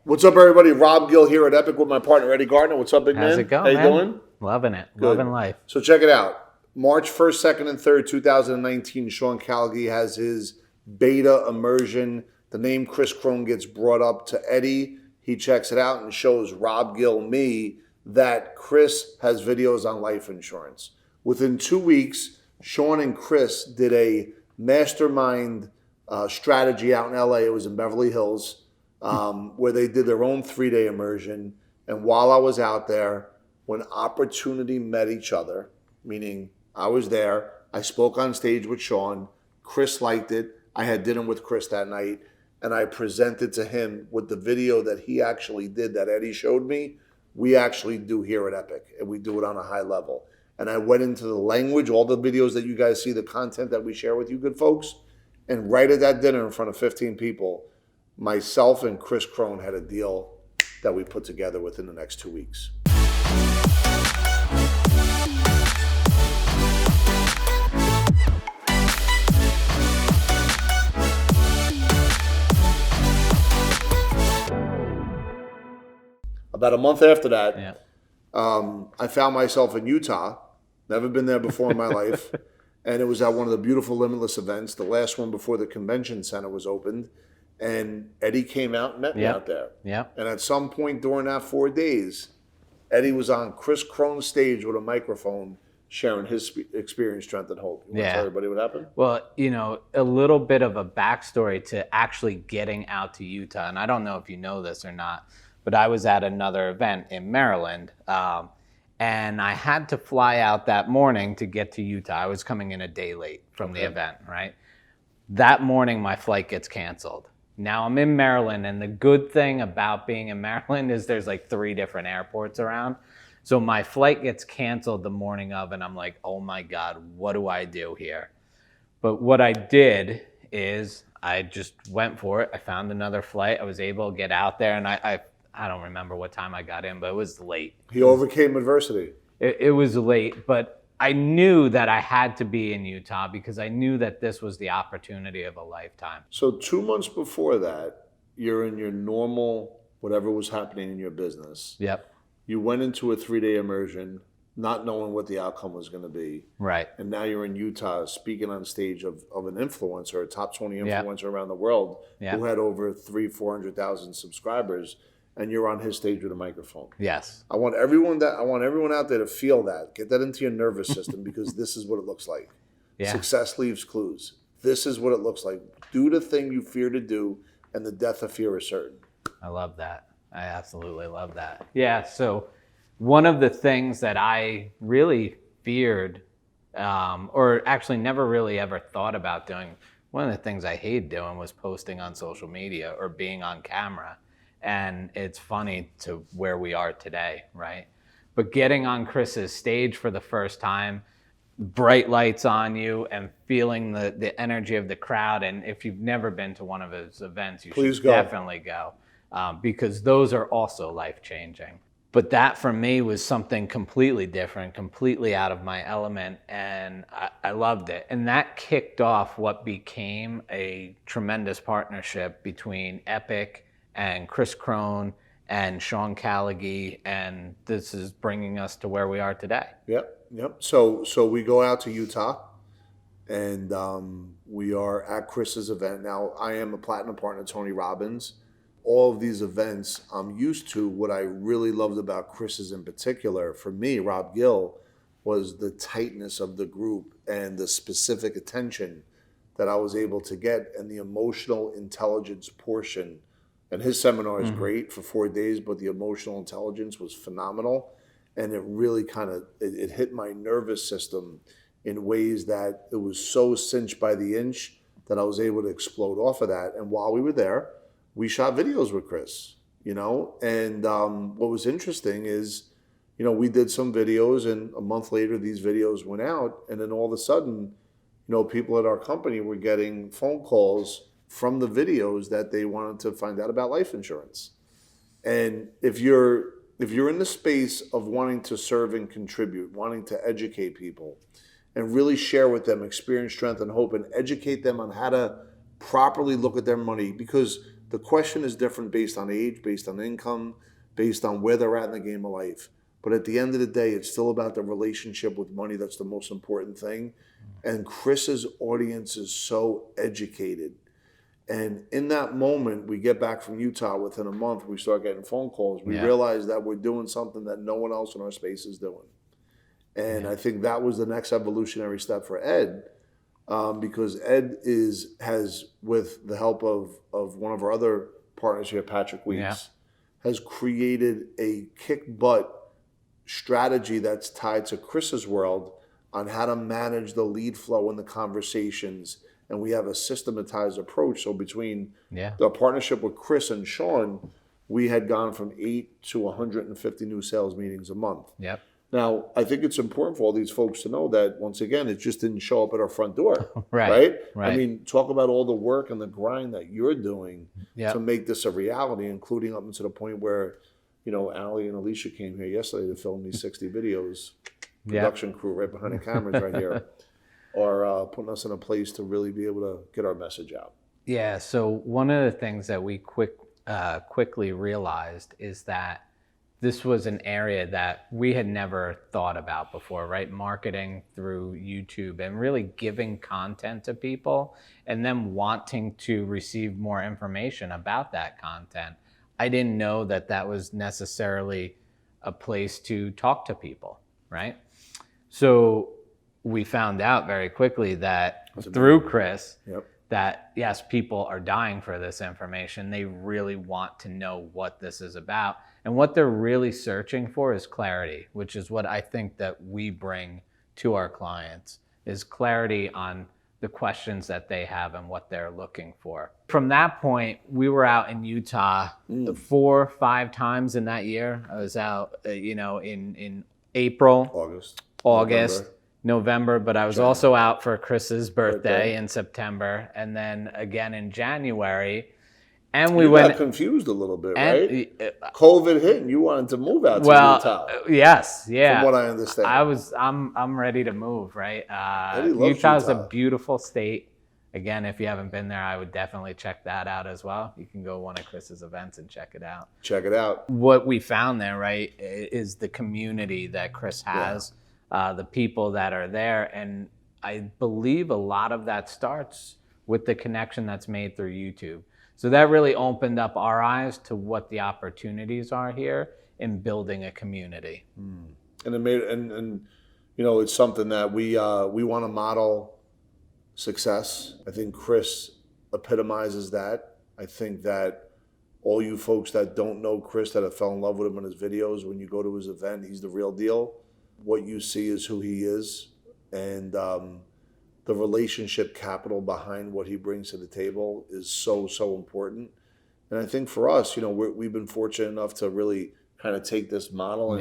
What's up, everybody? Rob Gill here at Epic with my partner, Eddie Gardner. What's up, big man? How's it going, How you man? doing? Loving it. Good. Loving life. So check it out. March 1st, 2nd, and 3rd, 2019, Sean Callagy has his beta immersion. The name Chris Crone gets brought up to Eddie. He checks it out and shows Rob Gill, me, that Chris has videos on life insurance. Within 2 weeks, Sean and Chris did a mastermind strategy out in LA. It was in Beverly Hills, where they did their own 3-day immersion. And while I was out there, when opportunity met each other, meaning I was there, I spoke on stage with Sean, Chris liked it, I had dinner with Chris that night, and I presented to him with the video that he actually did that Eddie showed me, we actually do here at Epic, and we do it on a high level. And I went into the language, all the videos that you guys see, the content that we share with you good folks, and right at that dinner in front of 15 people, myself and Chris Crone had a deal that we put together within the next 2 weeks. About a month after that, I found myself in Utah. Never been there before in my life. And it was at one of the beautiful Limitless events, the last one before the convention center was opened. And Eddie came out and met me out there. And at some point during that 4 days, Eddie was on Chris Crone's stage with a microphone sharing his experience, strength, and hope. You want to tell everybody what happened? Well, you know, a little bit of a backstory to actually getting out to Utah. And I don't know if you know this or not, but I was at another event in Maryland. And I had to fly out that morning to get to Utah. I was coming in a day late from the event, right? That morning, my flight gets canceled. Now I'm in Maryland, and the good thing about being in Maryland is there's like 3 different airports around. So my flight gets canceled the morning of, and I'm like, oh my God, what do I do here? But what I did is I just went for it. I found another flight. I was able to get out there, and I don't remember what time I got in, but it was late. He overcame adversity. It was late, but I knew that I had to be in Utah because I knew that this was the opportunity of a lifetime. So 2 months before that, you're in your normal, whatever was happening in your business. You went into a 3-day immersion, not knowing what the outcome was going to be. And now you're in Utah speaking on stage of an influencer, a top 20 influencer around the world who had over 300,000-400,000 subscribers. And you're on his stage with a microphone. I want everyone out there to feel that. Get that into your nervous system because this is what it looks like. Success leaves clues. This is what it looks like. Do the thing you fear to do, and the death of fear is certain. I love that. I absolutely love that. Yeah, so one of the things that I really feared, or actually never really ever thought about doing, one of the things I hated doing was posting on social media or being on camera. And it's funny to where we are today, right? But getting on Chris's stage for the first time, bright lights on you and feeling the energy of the crowd. And if you've never been to one of his events, you should definitely go because those are also life-changing. But that for me was something completely different, completely out of my element, and I loved it. And that kicked off what became a tremendous partnership between Epic and Chris Crone and Sean Callagy, and this is bringing us to where we are today. So we go out to Utah, and we are at Chris's event. Now, I am a platinum partner, Tony Robbins. All of these events I'm used to. What I really loved about Chris's in particular, for me, Rob Gill, was the tightness of the group and the specific attention that I was able to get and the emotional intelligence portion. And his seminar is great for 4 days, but the emotional intelligence was phenomenal. And it really it hit my nervous system in ways that it was so cinched by the inch that I was able to explode off of that. And while we were there, we shot videos with Chris, you know. And what was interesting is, you know, we did some videos, and a month later, these videos went out. And then all of a sudden, you know, people at our company were getting phone calls from the videos that they wanted to find out about life insurance. And if you're in the space of wanting to serve and contribute, wanting to educate people and really share with them experience, strength, and hope, and educate them on how to properly look at their money, because The question is different based on age, based on income, based on where they're at in the game of life. But at the end of the day, it's still about the relationship with money. That's the most important thing. And Chris's audience is so educated. And in that moment, we get back from Utah within a month, we start getting phone calls. We realize that we're doing something that no one else in our space is doing. And I think that was the next evolutionary step for Ed, because Ed has, with the help of one of our other partners here, Patrick Weeks, has created a kick butt strategy that's tied to Chris's world on how to manage the lead flow and the conversations. And we have a systematized approach. So between the partnership with Chris and Sean, we had gone from 8 to 150 new sales meetings a month. Yep. Now, I think it's important for all these folks to know that, once again, it just didn't show up at our front door. Right. I mean, talk about all the work and the grind that you're doing to make this a reality, including up to the point where, you know, Allie and Alysha came here yesterday to film these 60 videos. Production crew right behind the cameras right here are putting us in a place to really be able to get our message out. Yeah, so one of the things that we quickly realized is that this was an area that we had never thought about before, right? Marketing through YouTube and really giving content to people and then wanting to receive more information about that content. I didn't know that that was necessarily a place to talk to people, right? So we found out very quickly that through Chris, that yes, people are dying for this information. They really want to know what this is about. And what they're really searching for is clarity, which is what I think that we bring to our clients, is clarity on the questions that they have and what they're looking for. From that point, we were out in Utah 4 or 5 times in that year. I was out, in April, August, November, but I was also out for Chris's birthday in September, and then again in January. And we got confused a little bit, right? COVID hit, and you wanted to move out to Utah. Yes, yeah. From what I understand, I'm ready to move. Right, Utah's a beautiful state. Again, if you haven't been there, I would definitely check that out as well. You can go one of Chris's events and check it out. Check it out. What we found there, right, is the community that Chris has, the people that are there. And I believe a lot of that starts with the connection that's made through YouTube. So that really opened up our eyes to what the opportunities are here in building a community. And it made, and it's something that we want to model success. I think Chris epitomizes that. I think that all you folks that don't know Chris, that have fell in love with him in his videos, when you go to his event, he's the real deal. What you see is who he is, and the relationship capital behind what he brings to the table is so important. And I think for us, we've been fortunate enough to really kind of take this model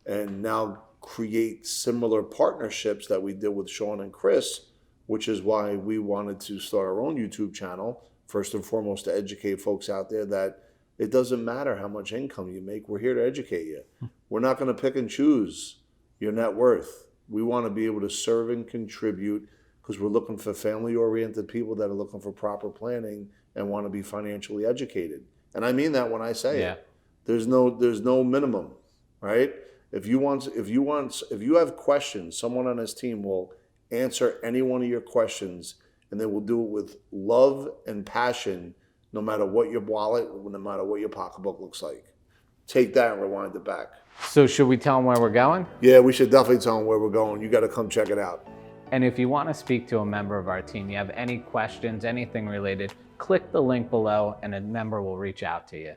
and now create similar partnerships that we did with Sean and Chris, which is why we wanted to start our own YouTube channel, first and foremost, to educate folks out there that it doesn't matter how much income you make. We're here to educate you. We're not going to pick and choose your net worth. We want to be able to serve and contribute, because we're looking for family-oriented people that are looking for proper planning and want to be financially educated. And I mean that when I say it. There's no minimum, right? If you have questions, someone on his team will answer any one of your questions, and they will do it with love and passion, no matter what your wallet, no matter what your pocketbook looks like. Take that and rewind it back. So should we tell them where we're going? Yeah, we should definitely tell them where we're going. You got to come check it out. And if you want to speak to a member of our team, you have any questions, anything related, click the link below and a member will reach out to you.